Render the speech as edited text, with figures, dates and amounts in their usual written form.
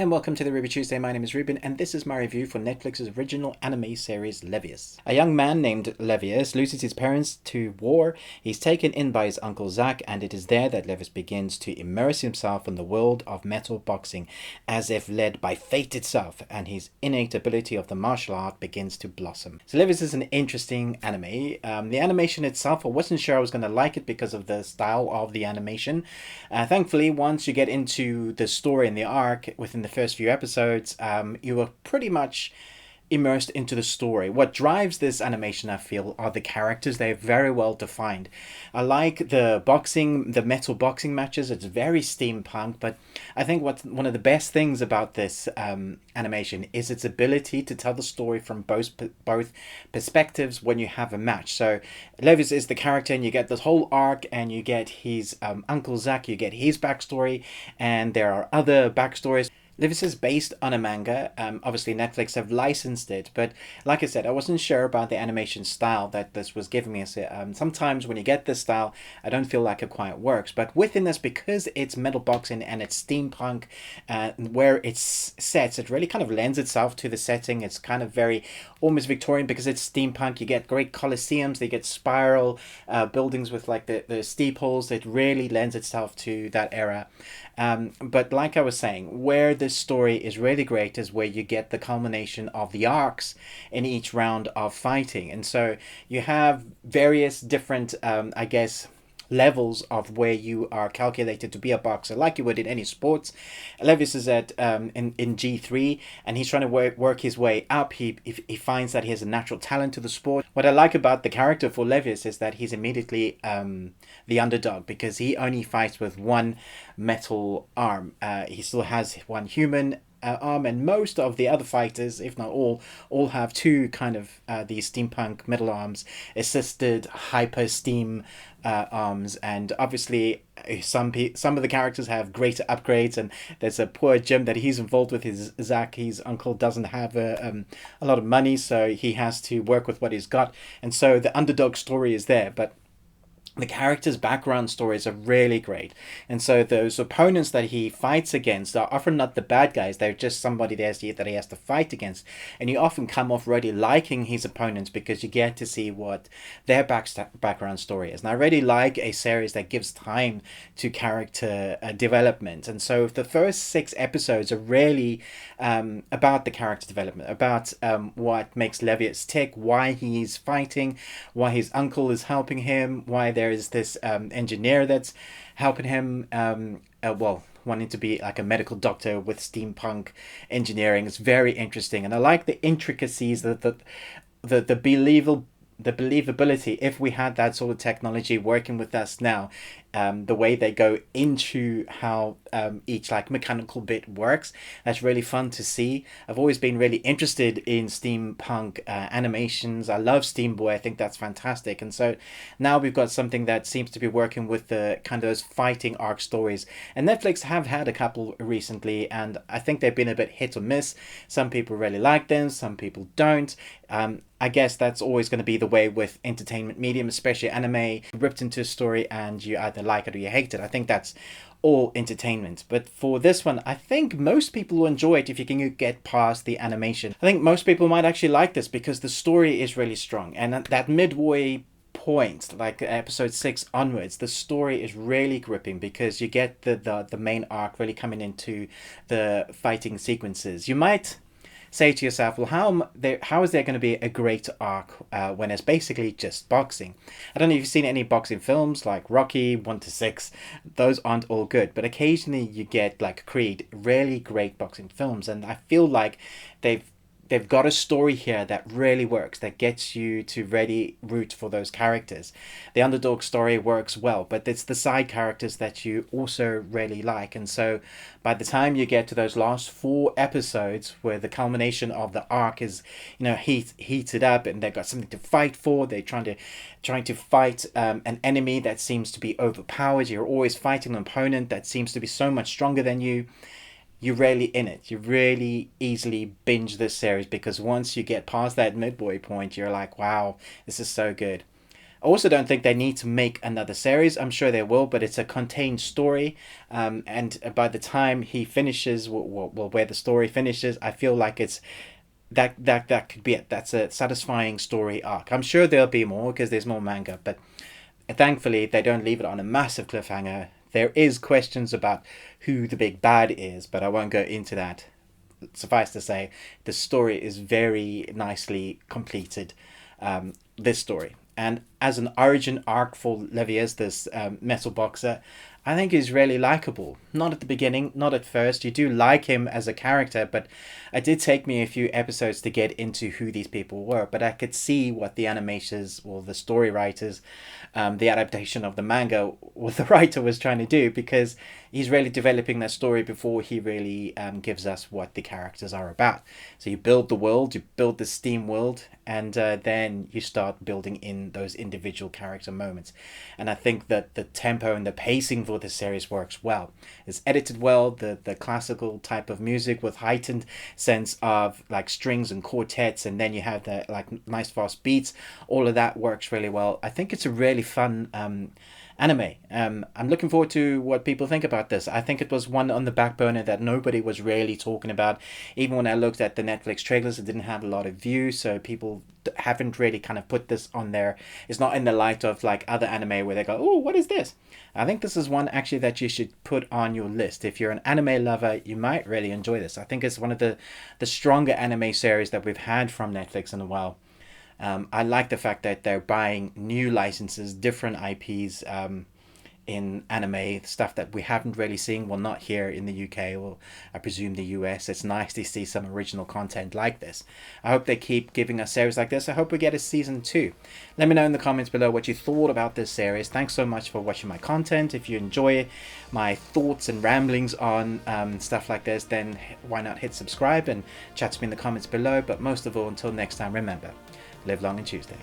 And welcome to the Ruby Tuesday. My name is Ruben, and this is my review for Netflix's original anime series, Levius. A young man named Levius loses his parents to war. He's taken in by his uncle Zack, and it is there that Levius begins to immerse himself in the world of metal boxing, as if led by fate itself, and his innate ability of the martial art begins to blossom. So Levius is an interesting anime. The animation itself, I wasn't sure I was going to like it because of the style of the animation. Thankfully, once you get into the story and the arc within the first few episodes, you are pretty much immersed into the story. What drives this animation, I feel, are the characters. They're very well defined. I like the metal boxing matches. It's very steampunk, but I think one of the best things about this animation is its ability to tell the story from both perspectives when you have a match. So Levius is the character, and you get this whole arc, and you get his Uncle Zack, you get his backstory, and there are other backstories. Levius is based on a manga. Obviously, Netflix have licensed it, but like I said, I wasn't sure about the animation style that this was giving me. Sometimes when you get this style, I don't feel like it quite works. But within this, because it's metal boxing and it's steampunk, where it's set, it really kind of lends itself to the setting. It's kind of very almost Victorian because it's steampunk. You get great coliseums, you get spiral buildings with like the steeples. It really lends itself to that era. But like I was saying, where this story is really great is where you get the culmination of the arcs in each round of fighting. And so you have various different, I guess, levels of where you are calculated to be a boxer, like you would in any sports. Levius is at in G3, and he's trying to work his way up. He finds that he has a natural talent to the sport. What I like about the character for Levius is that he's immediately the underdog, because he only fights with one metal arm. He still has one human arm, and most of the other fighters, if not all have two kind of these steampunk metal arms, assisted hyper steam arms. And obviously some of the characters have greater upgrades, and there's a poor Jim that he's involved with. His Zack, his uncle, doesn't have a lot of money, so he has to work with what he's got, and so the underdog story is there. But the characters' background stories are really great. And so those opponents that he fights against are often not the bad guys. They're just somebody that he has to fight against. And you often come off really liking his opponents because you get to see what their background story is. And I really like a series that gives time to character development. And so the first 6 episodes are really about the character development, about what makes Levius tick, why he's fighting, why his uncle is helping him, why there is this engineer that's helping him, wanting to be like a medical doctor with steampunk engineering. Is very interesting, and I like the intricacies, the believability if we had that sort of technology working with us now. The way they go into how each like mechanical bit works, that's really fun to see. I've always been really interested in steampunk animations. I love Steam Boy. I think that's fantastic. And so now we've got something that seems to be working with the kind of those fighting arc stories. And Netflix have had a couple recently, and I think they've been a bit hit or miss. Some people really like them, some people don't. I guess that's always going to be the way with entertainment medium, especially anime. Ripped into a story and you either like it or you hate it. I think that's all entertainment. But for this one, I think most people will enjoy it if you can get past the animation. I think most people might actually like this because the story is really strong. And that midway point, like episode 6 onwards, the story is really gripping because you get the main arc really coming into the fighting sequences. You might say to yourself, well, how is there going to be a great arc when it's basically just boxing? I don't know if you've seen any boxing films like Rocky 1 to 6. Those aren't all good, but occasionally you get like Creed, really great boxing films, and I feel like they've got a story here that really works, that gets you to really root for those characters. The underdog story works well, but it's the side characters that you also really like. And so by the time you get to those last 4 episodes where the culmination of the arc is, heated up, and they've got something to fight for, they're trying to fight an enemy that seems to be overpowered. You're always fighting an opponent that seems to be so much stronger than you. You're really in it. You really easily binge this series because once you get past that midway point, you're like, wow, this is so good. I also don't think they need to make another series. I'm sure they will, but it's a contained story. And by the time he finishes, where the story finishes, I feel like it's that could be it. That's a satisfying story arc. I'm sure there'll be more because there's more manga, but thankfully they don't leave it on a massive cliffhanger. There is questions about who the big bad is, but I won't go into that. Suffice to say, the story is very nicely completed. This story, and as an origin arc for Levius, this metal boxer, I think he's really likable. Not at the beginning, not at first. You do like him as a character, but it did take me a few episodes to get into who these people were. But I could see what the animators, or the story writers, the adaptation of the manga, what the writer was trying to do, because he's really developing that story before he really gives us what the characters are about. So you build the world, you build the Steam world, and then you start building in those individual character moments. And I think that the tempo and the pacing for this series works well. It's edited well, the classical type of music with heightened sense of like strings and quartets, and then you have the like nice fast beats. All of that works really well. I think it's a really fun anime. I'm looking forward to what people think about this. I think it was one on the back burner that nobody was really talking about. Even when I looked at the Netflix trailers, it didn't have a lot of views, so people haven't really kind of put this on there. It's not in the light of like other anime where they go, oh, what is this? I think this is one actually that you should put on your list. If you're an anime lover, you might really enjoy this. I think it's one of the stronger anime series that we've had from Netflix in a while. I like the fact that they're buying new licenses, different IPs in anime, stuff that we haven't really seen. Well, not here in the UK, or I presume the US. It's nice to see some original content like this. I hope they keep giving us series like this. I hope we get a season 2. Let me know in the comments below what you thought about this series. Thanks so much for watching my content. If you enjoy my thoughts and ramblings on stuff like this, then why not hit subscribe and chat to me in the comments below. But most of all, until next time, remember, live long and Tuesday.